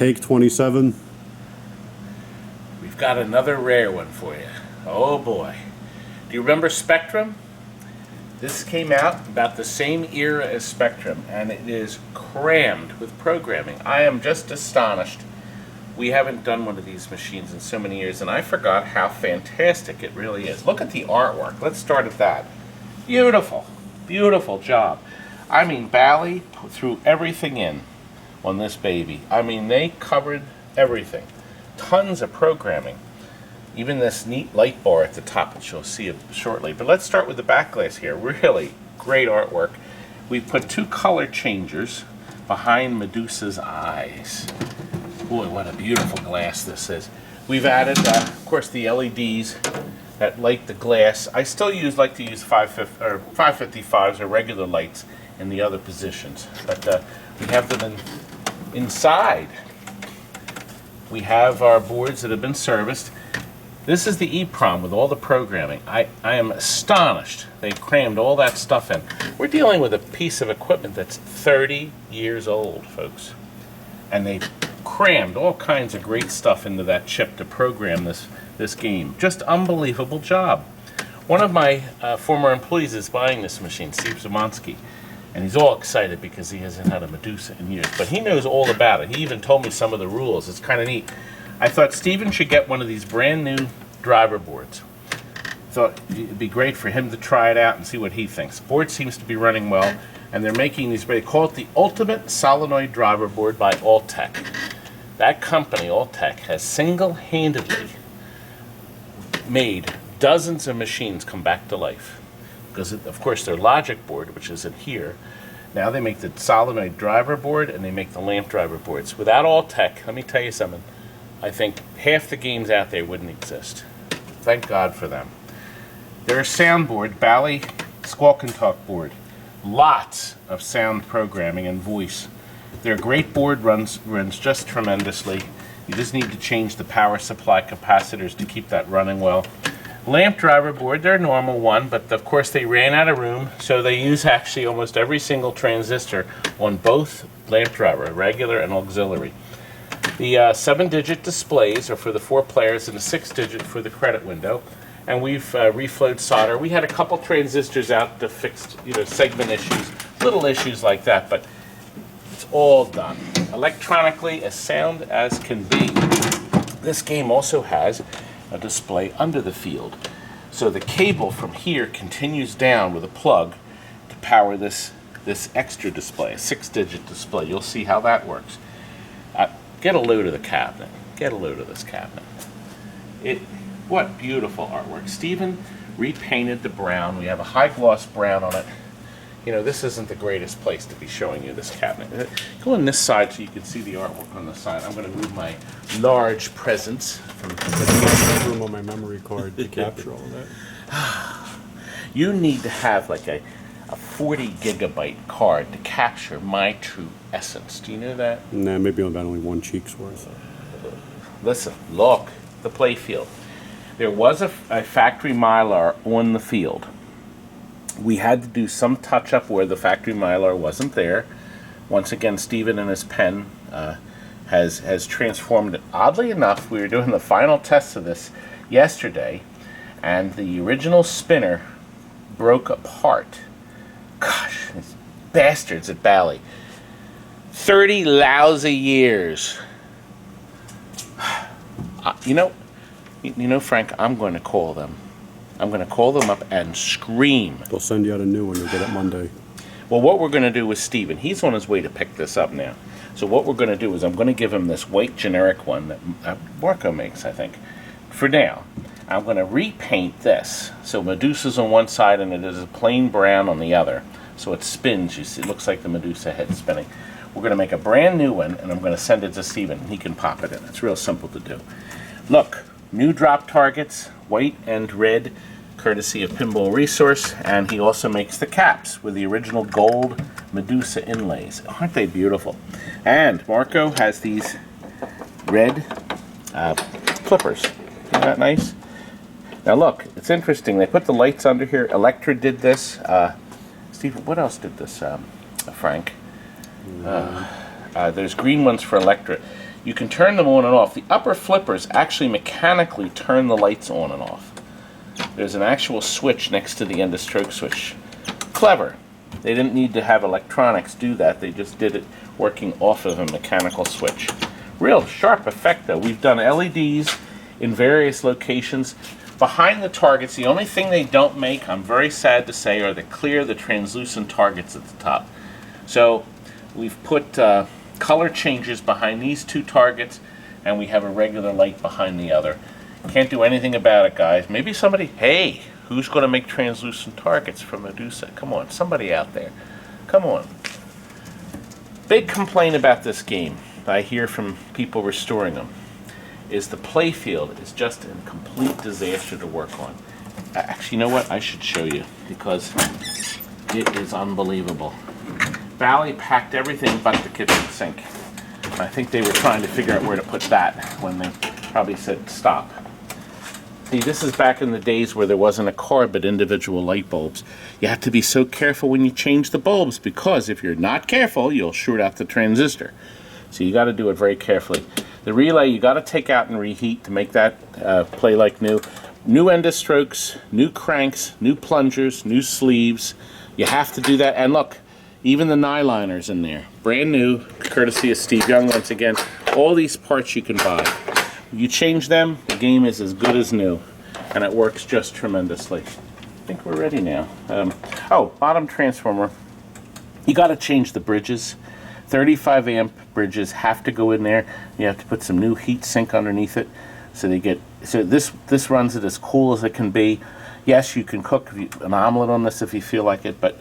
Take 27. We've got another rare one for you. Oh boy. Do you remember Spectrum? This came out about the same era as Spectrum, and it is crammed with programming. I am just astonished. We haven't done one of these machines in so many years, and I forgot how fantastic it really is. Look at the artwork. Let's start at that. Beautiful. Beautiful job. I mean, Bally threw everything in on this baby. I mean, they covered everything. Tons of programming. Even this neat light bar at the top, which you'll see shortly. But let's start with the back glass here. Really great artwork. We put two color changers behind Medusa's eyes. Boy, what a beautiful glass this is. We've added, of course, the LEDs that light the glass. I still like to use 555s or regular lights in the other positions. But we have them inside. We have our boards that have been serviced. This is the EEPROM with all the programming. I am astonished they crammed all that stuff in. We're dealing with a piece of equipment that's 30 years old, folks. And they crammed all kinds of great stuff into that chip to program this game. Just unbelievable job. One of my former employees is buying this machine, Steve Zamansky, and he's all excited because he hasn't had a Medusa in years. But he knows all about it. He even told me some of the rules. It's kind of neat. I thought Steven should get one of these brand new driver boards. Thought it'd be great for him to try it out and see what he thinks. The board seems to be running well, and they're making these, they call it the Ultimate Solenoid Driver Board by Vault-Tec. That company, Vault-Tec, has single-handedly made dozens of machines come back to life. Because, of course, their logic board, which is in here, now they make the solenoid driver board and they make the lamp driver boards. Without Vault-Tec, let me tell you something, I think half the games out there wouldn't exist. Thank God for them. Their soundboard, Bally Squawk and Talk board. Lots of sound programming and voice. Their great board runs just tremendously. You just need to change the power supply capacitors to keep that running well. Lamp driver board, their normal one, but of course they ran out of room, so they use actually almost every single transistor on both lamp driver, regular and auxiliary. The 7-digit displays are for the 4 players and the 6-digit for the credit window. And we've reflowed solder. We had a couple transistors out to fix, segment issues, little issues like that, but it's all done. Electronically, as sound as can be. This game also has a display under the field. So the cable from here continues down with a plug to power this extra display, a 6-digit display. You'll see how that works. Get a load of the cabinet. Get a load of this cabinet. What beautiful artwork. Stephen repainted the brown. We have a high gloss brown on it. This isn't the greatest place to be showing you this cabinet. Go on this side so you can see the artwork on the side. I'm going to move my large presents from the room on my memory card to capture all of that. You need to have like a 40 gigabyte card to capture my true essence. Do you know that? Nah, maybe about only one cheek's worth. Listen, look, the play field. There was a factory Mylar on the field. We had to do some touch-up where the factory Mylar wasn't there. Once again, Stephen and his pen has transformed it. Oddly enough, we were doing the final tests of this yesterday, and the original spinner broke apart. Gosh, these bastards at Bally. 30 lousy years. Frank, I'm going to call them. I'm going to call them up and scream. They'll send you out a new one. You'll get it Monday. Well, what we're going to do with Steven, he's on his way to pick this up now. So what we're going to do is I'm going to give him this white generic one that Marco makes, I think, for now. I'm going to repaint this. So Medusa's on one side and it is a plain brown on the other. So it spins. You see, it looks like the Medusa head spinning. We're going to make a brand new one and I'm going to send it to Steven. He can pop it in. It's real simple to do. Look, new drop targets, white and red, courtesy of Pinball Resource, and he also makes the caps with the original gold Medusa inlays. Aren't they beautiful? And Marco has these red clippers. Isn't that nice? Now look, it's interesting. They put the lights under here. Electra did this. Steve, what else did this, Frank? There's green ones for Electra. You can turn them on and off. The upper flippers actually mechanically turn the lights on and off. There's an actual switch next to the end of stroke switch. Clever. They didn't need to have electronics do that. They just did it working off of a mechanical switch. Real sharp effect though. We've done LEDs in various locations. Behind the targets, the only thing they don't make, I'm very sad to say, are the translucent targets at the top. So we've put color changes behind these two targets, and we have a regular light behind the other. Can't do anything about it, guys. Maybe somebody, hey, who's going to make translucent targets for Medusa? Come on, somebody out there. Come on. Big complaint about this game I hear from people restoring them is the playfield is just a complete disaster to work on. Actually, you know what? I should show you because it is unbelievable. Bally packed everything but the kitchen sink. I think they were trying to figure out where to put that when they probably said stop. See, this is back in the days where there wasn't a card but individual light bulbs. You have to be so careful when you change the bulbs because if you're not careful, you'll short out the transistor. So you got to do it very carefully. The relay you got to take out and reheat to make that play like new. New end of strokes, new cranks, new plungers, new sleeves. You have to do that. And look, even the nyliners in there. Brand new, courtesy of Steve Young once again. All these parts you can buy. You change them, the game is as good as new. And it works just tremendously. I think we're ready now. Oh, bottom transformer. You got to change the bridges. 35 amp bridges have to go in there. You have to put some new heat sink underneath it so this runs it as cool as it can be. Yes, you can cook an omelet on this if you feel like it, but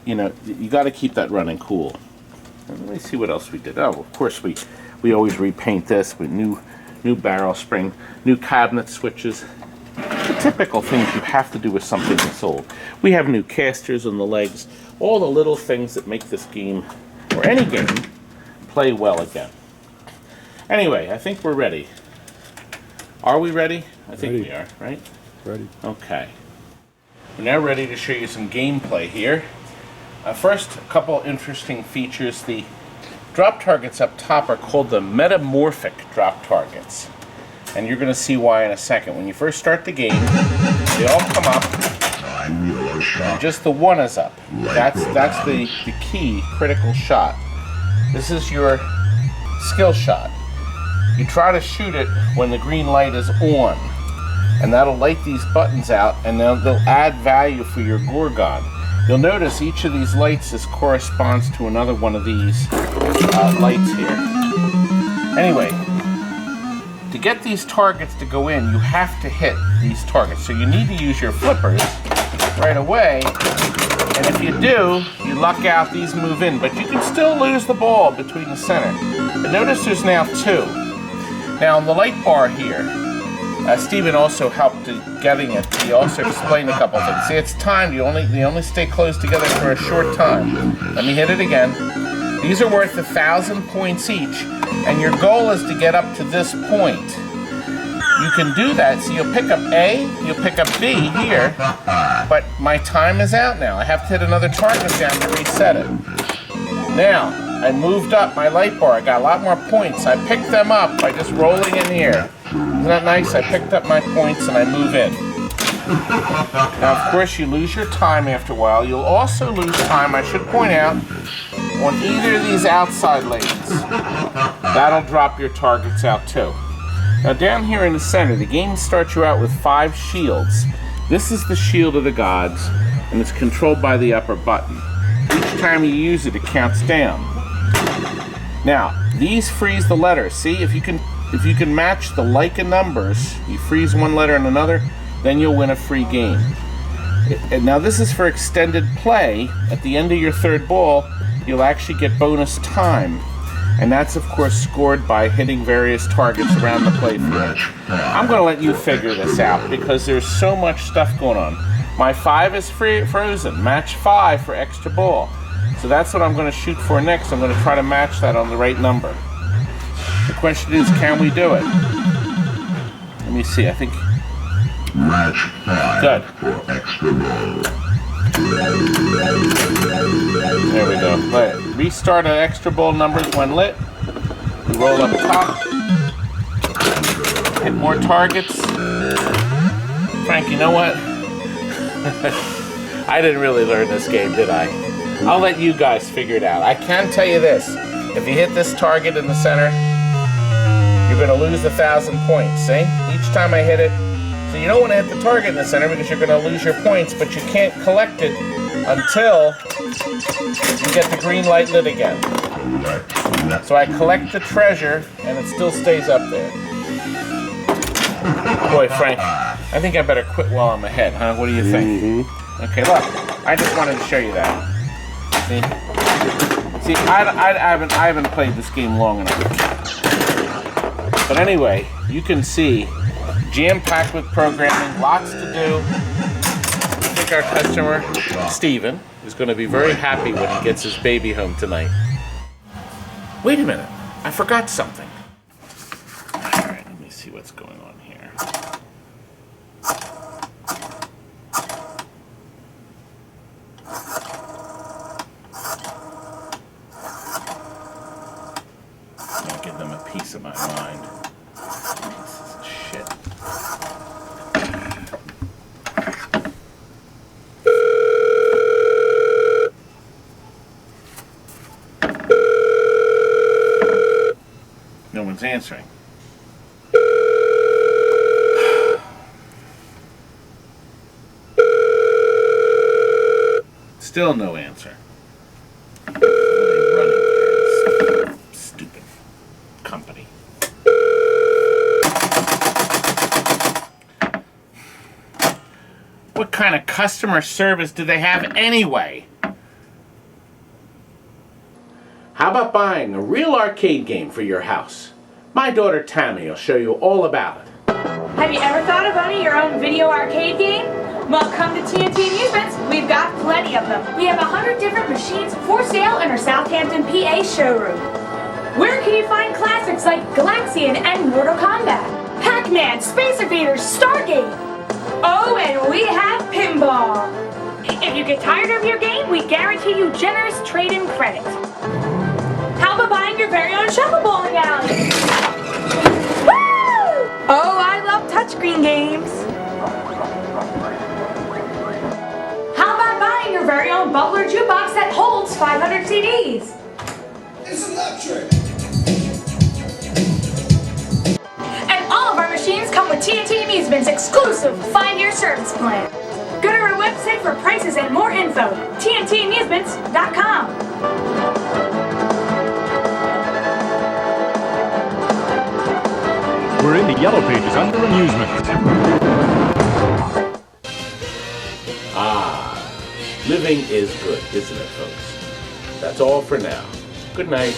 you know, you got to keep that running cool. And let me see what else we did. Oh, of course we always repaint this with new barrel spring, new cabinet switches. The typical things you have to do with something that's old. We have new casters on the legs, all the little things that make this game or any game play well again. Anyway, I think we're ready. Are we ready? I think we are, right? Ready. Okay. We're now ready to show you some gameplay here. First, a couple interesting features. The drop targets up top are called the metamorphic drop targets. And you're going to see why in a second. When you first start the game, they all come up. And just the one is up. That's the key critical shot. This is your skill shot. You try to shoot it when the green light is on, and that'll light these buttons out, and they'll add value for your Gorgon. You'll notice each of these lights corresponds to another one of these lights here. Anyway, to get these targets to go in, you have to hit these targets. So you need to use your flippers right away, and if you do, you luck out, these move in, but you can still lose the ball between the center. But notice there's now two. Now on the light bar here, Stephen also helped getting it. He also explained a couple things. See, it's timed. They only stay close together for a short time. Let me hit it again. These are worth 1,000 points each, and your goal is to get up to this point. You can do that, so you'll pick up A, you'll pick up B here, but my time is out now. I have to hit another target down to reset it. Now, I moved up my light bar. I got a lot more points. I picked them up by just rolling in here. Isn't that nice? I picked up my points and I move in. Now, of course, you lose your time after a while. You'll also lose time, I should point out, on either of these outside lanes. That'll drop your targets out too. Now down here in the center, the game starts you out with 5 shields. This is the shield of the gods, and it's controlled by the upper button. Each time you use it, it counts down. Now, these freeze the letters. See, if you can match the like in numbers, you freeze one letter and another, then you'll win a free game. And now this is for extended play. At the end of your third ball, you'll actually get bonus time. And that's, of course, scored by hitting various targets around the playfield. I'm going to let you figure this out because there's so much stuff going on. My 5 is frozen. Match 5 for extra ball. So that's what I'm going to shoot for next. I'm going to try to match that on the right number. The question is, can we do it? Let me see. I think... Match 5 good. For extra ball. There we go. Restart at extra ball numbers when lit. You roll up top. Hit more targets. Frank, you know what? I didn't really learn this game, did I? I'll let you guys figure it out. I can tell you this. If you hit this target in the center, you're going to lose 1,000 points, see? Each time I hit it. So you don't want to hit the target in the center because you're going to lose your points, but you can't collect it until you get the green light lit again. So I collect the treasure, and it still stays up there. Boy, Frank, I think I better quit while I'm ahead, huh? What do you think? Okay, look, I just wanted to show you that. See, I haven't played this game long enough. But anyway, you can see, jam-packed with programming, lots to do. I think our customer, Steven, is going to be very happy when he gets his baby home tonight. Wait a minute, I forgot something. Alright, let me see what's going on here. I'll give them a piece of my mind. Pieces of shit. No one's answering. Still no answer. What are they running here? Stupid company. What kind of customer service do they have anyway? How about buying a real arcade game for your house? My daughter Tammy will show you all about it. Have you ever thought of owning your own video arcade game? Well, come to TNT Amusements. We've got plenty of them. We have 100 different machines for sale in our Southampton, PA showroom. Where can you find classics like Galaxian and Mortal Kombat, Pac-Man, Space Invaders, Stargate? Oh, and we have Pinball. If you get tired of your game, we guarantee you generous trade-in credit. How about buying your very own shuffle bowling alley? Woo! Oh, I love touchscreen games. How about buying your very own bubbler jukebox that holds 500 CDs? It's electric! And all of our machines come with TNT Amusements' exclusive 5-year service plan. Go to our website for prices and more info, tntamusements.com. We're in the yellow pages under amusement. Living is good, isn't it, folks? That's all for now. Good night.